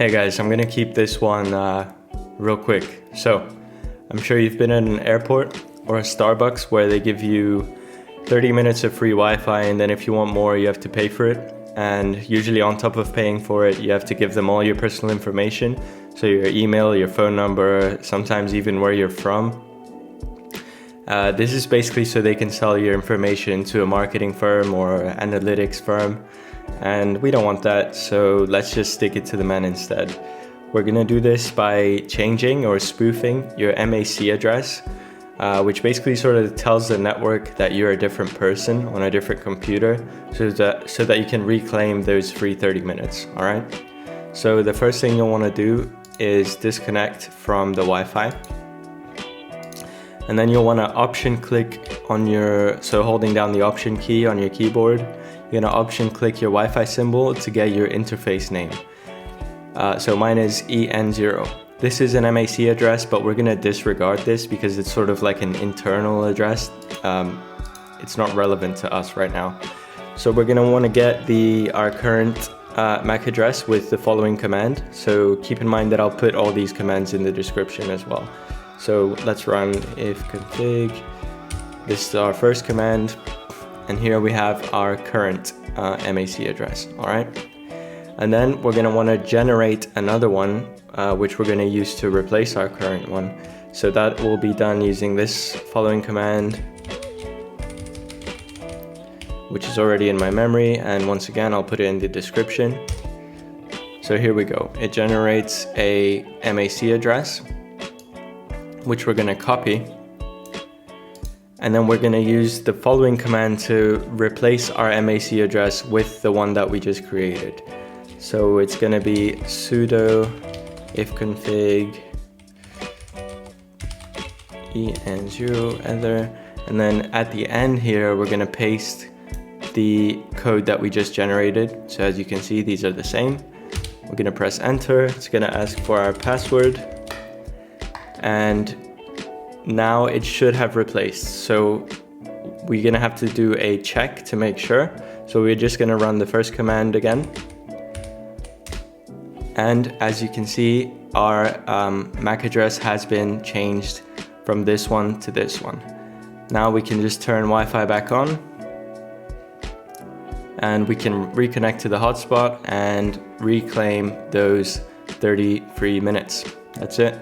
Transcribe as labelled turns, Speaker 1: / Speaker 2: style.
Speaker 1: Hey guys, I'm gonna keep this one real quick. So, I'm sure you've been at an airport or a Starbucks where they give you 30 minutes of free Wi-Fi, and then if you want more, you have to pay for it. And usually on top of paying for it, you have to give them all your personal information. So your email, your phone number, sometimes even where you're from. This is basically so they can sell your information to a marketing firm or analytics firm. And we don't want that, so let's just stick it to the man instead. We're gonna do this by changing or spoofing your MAC address, which basically sort of tells the network that you're a different person on a different computer, so that you can reclaim those free 30 minutes, all right? So the first thing you'll wanna do is disconnect from the Wi-Fi. And then you'll wanna option click on so holding down the option key on your keyboard, you're gonna option click your Wi-Fi symbol to get your interface name. So mine is EN0. This is an MAC address, but we're gonna disregard this because it's sort of like an internal address. It's not relevant to us right now. So we're gonna wanna get our current MAC address with the following command. So keep in mind that I'll put all these commands in the description as well. So let's run ifconfig. This is our first command. And here we have our current MAC address, all right? And then we're gonna wanna generate another one, which we're gonna use to replace our current one. So that will be done using this following command, which is already in my memory. And once again, I'll put it in the description. So here we go. It generates a MAC address, which we're gonna copy. And then we're gonna use the following command to replace our MAC address with the one that we just created. So it's gonna be sudo ifconfig en0 other, and then at the end here, we're gonna paste the code that we just generated. So as you can see, these are the same. We're gonna press enter. It's gonna ask for our password. And now it should have replaced. So we're gonna have to do a check to make sure. So we're just gonna run the first command again. And as you can see, our MAC address has been changed from this one to this one. Now we can just turn Wi-Fi back on, and we can reconnect to the hotspot and reclaim those 30 free minutes. That's it.